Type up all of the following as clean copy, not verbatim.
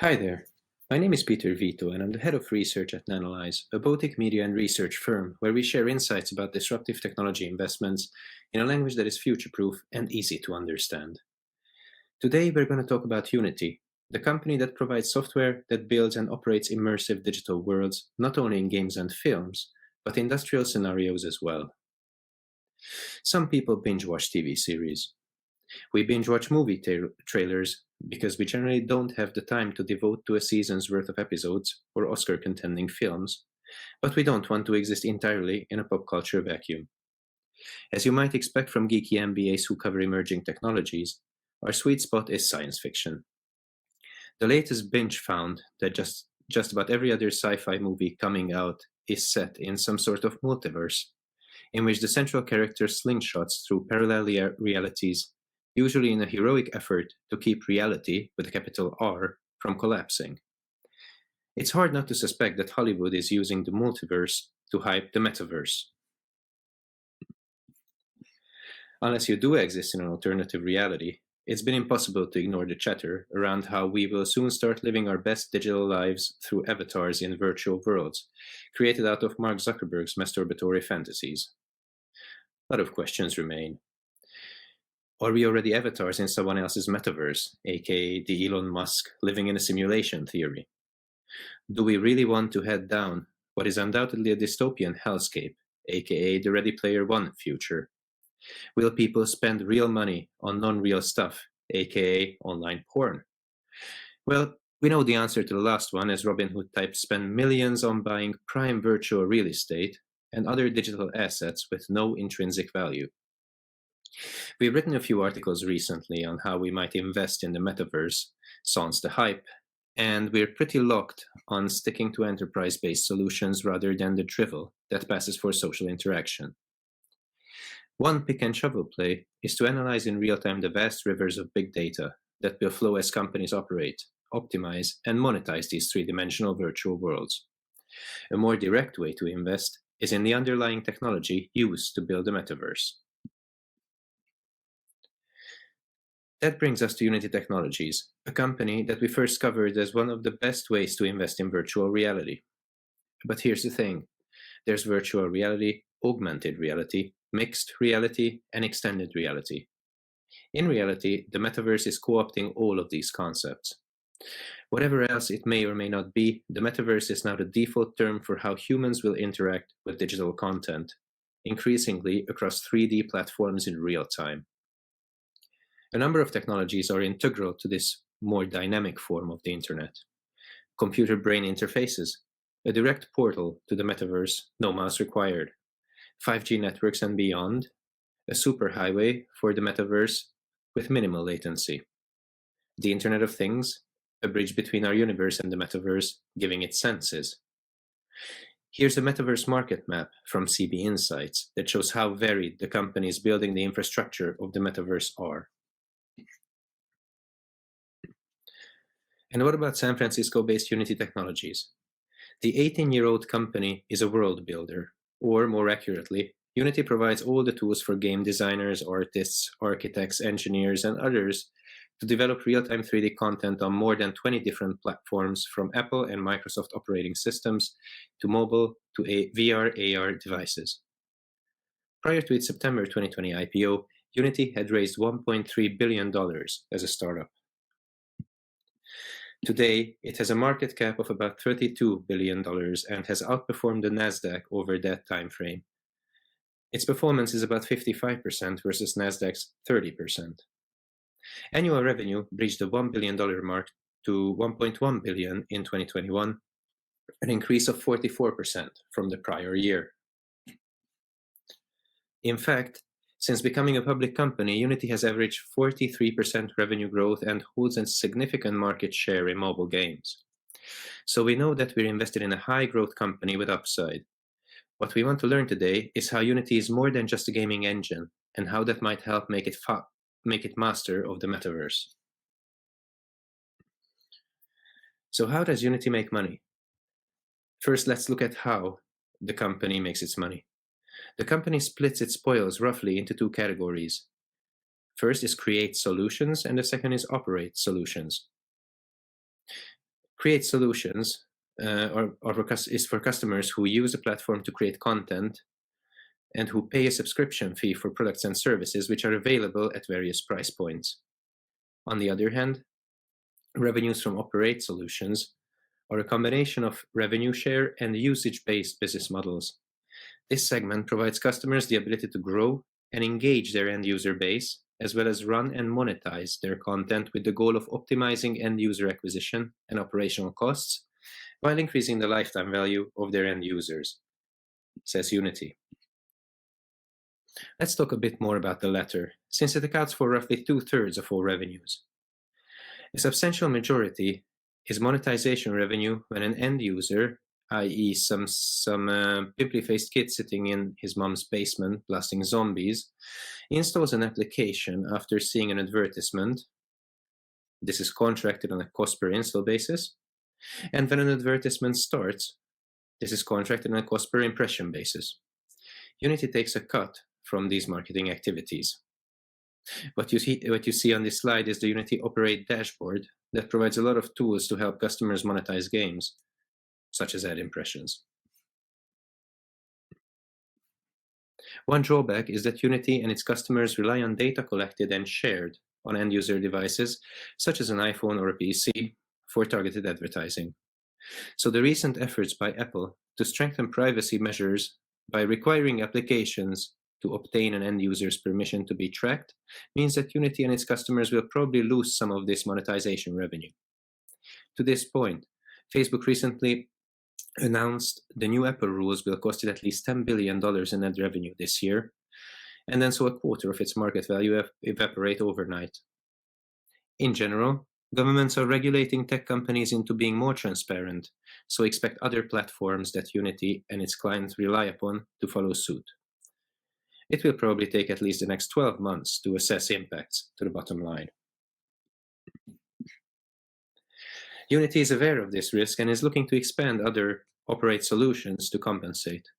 Hi there. My name is Peter Vito, and I'm the head of research at Nanalyze, a boutique media and research firm where we share insights about disruptive technology investments in a language that is future proof and easy to understand. Today, we're going to talk about Unity, the company that provides software that builds and operates immersive digital worlds, not only in games and films, but industrial scenarios as well. Some people binge watch TV series. We binge watch movie trailers because we generally don't have the time to devote to a season's worth of episodes or Oscar contending films, but we don't want to exist entirely in a pop culture vacuum. As you might expect from geeky MBAs who cover emerging technologies, our sweet spot is science fiction. The latest binge found that just about every other sci fi movie coming out is set in some sort of multiverse, in which the central character slingshots through parallel realities, usually in a heroic effort to keep reality, with a capital R, from collapsing. It's hard not to suspect that Hollywood is using the multiverse to hype the metaverse. Unless you do exist in an alternative reality, it's been impossible to ignore the chatter around how we will soon start living our best digital lives through avatars in virtual worlds, created out of Mark Zuckerberg's masturbatory fantasies. A lot of questions remain. Are we already avatars in someone else's metaverse, aka the Elon Musk living in a simulation theory? Do we really want to head down what is undoubtedly a dystopian hellscape, aka the Ready Player One future? Will people spend real money on non real stuff, aka online porn? Well, we know the answer to the last one, as Robinhood types spend millions on buying prime virtual real estate and other digital assets with no intrinsic value. We've written a few articles recently on how we might invest in the metaverse, sans the hype, and we're pretty locked on sticking to enterprise based solutions rather than the drivel that passes for social interaction. One pick and shovel play is to analyze in real time the vast rivers of big data that will flow as companies operate, optimize, and monetize these three-dimensional virtual worlds. A more direct way to invest is in the underlying technology used to build the metaverse. That brings us to Unity Technologies, a company that we first covered as one of the best ways to invest in virtual reality. But here's the thing, there's virtual reality, augmented reality, mixed reality, and extended reality. In reality, the metaverse is co opting all of these concepts. Whatever else it may or may not be, the metaverse is now the default term for how humans will interact with digital content, increasingly across 3D platforms in real time. A number of technologies are integral to this more dynamic form of the internet. Computer brain interfaces, a direct portal to the metaverse, no mouse required. 5G networks and beyond, a superhighway for the metaverse with minimal latency. The Internet of Things, a bridge between our universe and the metaverse, giving it senses. Here's a metaverse market map from CB Insights that shows how varied the companies building the infrastructure of the metaverse are. And what about San Francisco-based Unity Technologies? The 18-year-old company is a world builder, or more accurately, Unity provides all the tools for game designers, artists, architects, engineers, and others to develop real-time 3D content on more than 20 different platforms, from Apple and Microsoft operating systems to mobile to VR, AR devices. Prior to its September 2020 IPO, Unity had raised $1.3 billion as a startup. Today, it has a market cap of about $32 billion and has outperformed the Nasdaq over that time frame. Its performance is about 55% versus Nasdaq's 30%. Annual revenue reached the $1 billion mark to $1.1 billion in 2021, an increase of 44% from the prior year. In fact, since becoming a public company, Unity has averaged 43% revenue growth and holds a significant market share in mobile games. So we know that we're invested in a high-growth company with upside. What we want to learn today is how Unity is more than just a gaming engine, and how that might help make it master of the metaverse. So how does Unity make money? First, let's look at how the company makes its money. The company splits its spoils roughly into two categories. First is create solutions, and the second is operate solutions. Create solutions is for customers who use a platform to create content and who pay a subscription fee for products and services which are available at various price points. On the other hand, revenues from Operate solutions are a combination of revenue share and usage-based business models. This segment provides customers the ability to grow and engage their end user base, as well as run and monetize their content with the goal of optimizing end user acquisition and operational costs while increasing the lifetime value of their end users, says Unity. Let's talk a bit more about the latter, since it accounts for roughly 2/3 of all revenues. A substantial majority is monetization revenue when an end user, i.e. some pimply-faced kid sitting in his mom's basement blasting zombies, installs an application after seeing an advertisement. This is contracted on a cost per install basis. And when an advertisement starts, this is contracted on a cost per impression basis. Unity takes a cut from these marketing activities. What you see on this slide is the Unity Operate dashboard that provides a lot of tools to help customers monetize games, such as ad impressions. One drawback is that Unity and its customers rely on data collected and shared on end-user devices, such as an iPhone or a PC, for targeted advertising. So the recent efforts by Apple to strengthen privacy measures by requiring applications to obtain an end user's permission to be tracked means that Unity and its customers will probably lose some of this monetization revenue. To this point, Facebook recently announced the new Apple rules will cost it at least $10 billion in net revenue this year, and then saw a quarter of its market value evaporate overnight. In general, governments are regulating tech companies into being more transparent, so expect other platforms that Unity and its clients rely upon to follow suit. It will probably take at least the next 12 months to assess impacts to the bottom line. Unity is aware of this risk and is looking to expand other Operate solutions to compensate.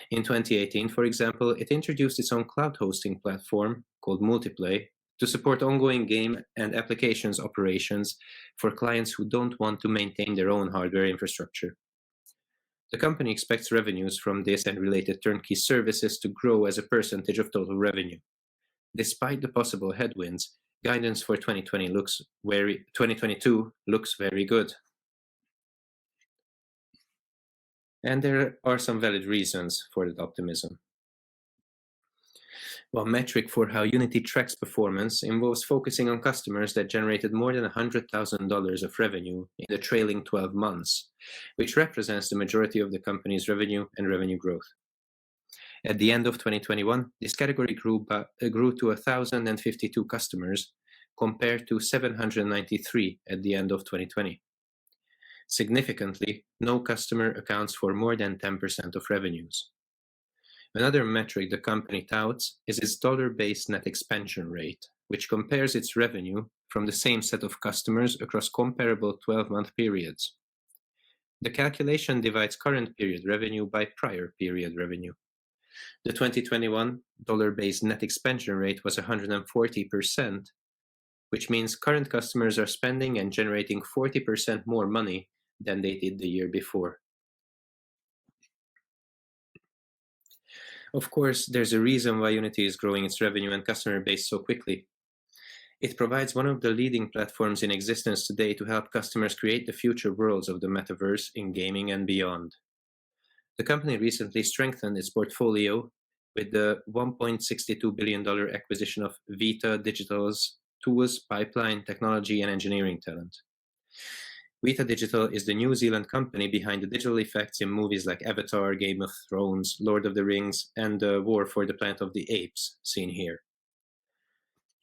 In 2018, for example, it introduced its own cloud hosting platform called Multiplay to support ongoing game and applications operations for clients who don't want to maintain their own hardware infrastructure. The company expects revenues from this and related turnkey services to grow as a percentage of total revenue. Despite the possible headwinds, guidance for 2022 looks very good. And there are some valid reasons for that optimism. One metric for how Unity tracks performance involves focusing on customers that generated more than $100,000 of revenue in the trailing 12 months, which represents the majority of the company's revenue and revenue growth. At the end of 2021, this category grew to 1,052 customers, compared to 793 at the end of 2020. Significantly, no customer accounts for more than 10% of revenues. Another metric the company touts is its dollar-based net expansion rate, which compares its revenue from the same set of customers across comparable 12-month periods. The calculation divides current period revenue by prior period revenue. The 2021 dollar-based net expansion rate was 140%, which means current customers are spending and generating 40% more money than they did the year before. Of course, there's a reason why Unity is growing its revenue and customer base so quickly. It provides one of the leading platforms in existence today to help customers create the future worlds of the Metaverse in gaming and beyond. The company recently strengthened its portfolio with the $1.62 billion acquisition of Vita Digital's tools, pipeline, technology, and engineering talent. Vita Digital is the New Zealand company behind the digital effects in movies like Avatar, Game of Thrones, Lord of the Rings, and War for the Planet of the Apes, seen here.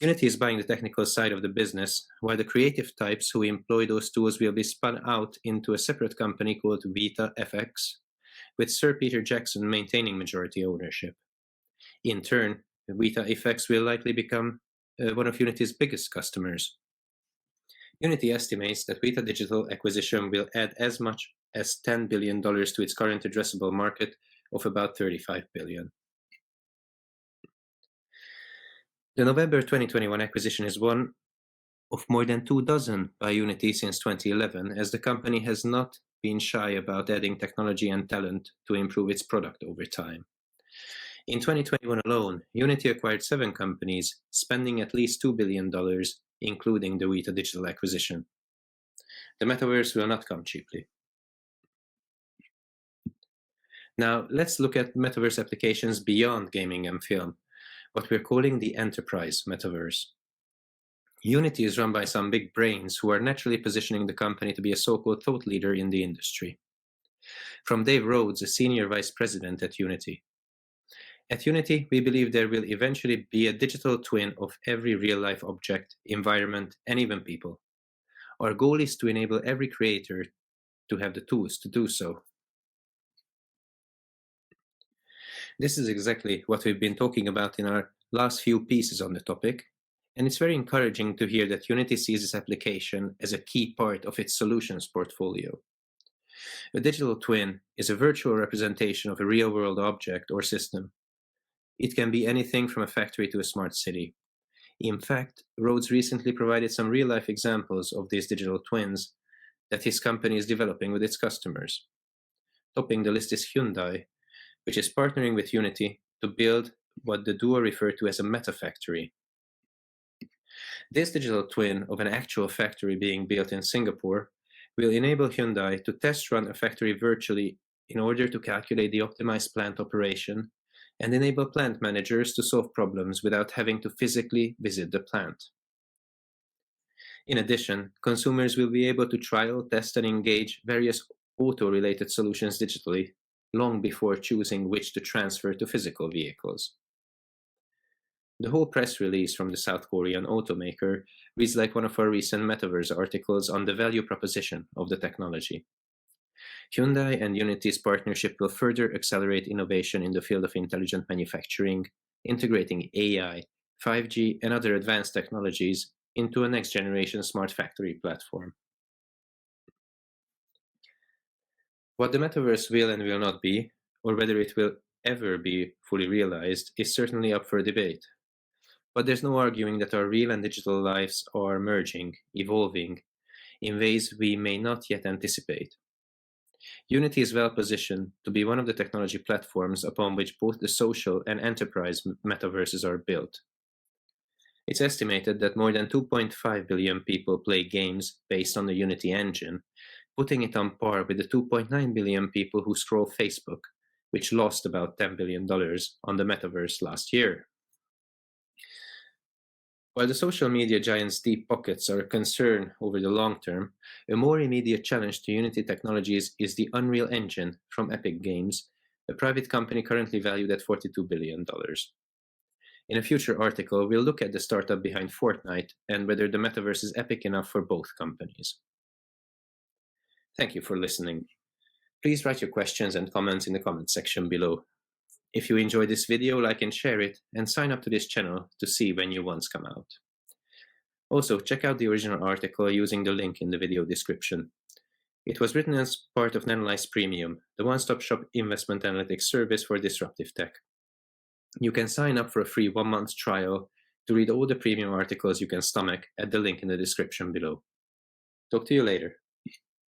Unity is buying the technical side of the business, while the creative types who employ those tools will be spun out into a separate company called Vita FX, with Sir Peter Jackson maintaining majority ownership. In turn, Vita FX will likely become one of Unity's biggest customers. Unity estimates that Vita Digital acquisition will add as much as $10 billion to its current addressable market of about $35 billion. The November 2021 acquisition is one of more than 2 dozen by Unity since 2011, as the company has not been shy about adding technology and talent to improve its product over time. In 2021 alone, Unity acquired 7 companies, spending at least $2 billion, including the Weta Digital acquisition. The metaverse will not come cheaply. Now, let's look at metaverse applications beyond gaming and film, what we're calling the enterprise metaverse. Unity is run by some big brains who are naturally positioning the company to be a so-called thought leader in the industry. From Dave Rhodes, a senior vice president at Unity. At Unity, we believe there will eventually be a digital twin of every real-life object, environment, and even people. Our goal is to enable every creator to have the tools to do so. This is exactly what we've been talking about in our last few pieces on the topic, and it's very encouraging to hear that Unity sees this application as a key part of its solutions portfolio. A digital twin is a virtual representation of a real-world object or system. It can be anything from a factory to a smart city. In fact, Rhodes recently provided some real-life examples of these digital twins that his company is developing with its customers. Topping the list is Hyundai, which is partnering with Unity to build what the duo refer to as a metafactory. This digital twin of an actual factory being built in Singapore will enable Hyundai to test run a factory virtually in order to calculate the optimized plant operation and enable plant managers to solve problems without having to physically visit the plant. In addition, consumers will be able to trial, test, and engage various auto-related solutions digitally long before choosing which to transfer to physical vehicles. The whole press release from the South Korean automaker reads like one of our recent Metaverse articles on the value proposition of the technology. Hyundai and Unity's partnership will further accelerate innovation in the field of intelligent manufacturing, integrating AI, 5G, and other advanced technologies into a next-generation smart factory platform. What the metaverse will and will not be, or whether it will ever be fully realized, is certainly up for debate. But there's no arguing that our real and digital lives are merging, evolving, in ways we may not yet anticipate. Unity is well positioned to be one of the technology platforms upon which both the social and enterprise metaverses are built. It's estimated that more than 2.5 billion people play games based on the Unity engine, putting it on par with the 2.9 billion people who scroll Facebook, which lost about $10 billion on the metaverse last year. While the social media giants' deep pockets are a concern over the long term, a more immediate challenge to Unity Technologies is the Unreal Engine from Epic Games, a private company currently valued at $42 billion. In a future article, we'll look at the startup behind Fortnite and whether the metaverse is epic enough for both companies. Thank you for listening. Please write your questions and comments in the comments section below. If you enjoyed this video, like and share it, and sign up to this channel to see when new ones come out. Also, check out the original article using the link in the video description. It was written as part of Nanalyze Premium, the one-stop shop investment analytics service for disruptive tech. You can sign up for a free 1-month trial to read all the premium articles you can stomach at the link in the description below. Talk to you later.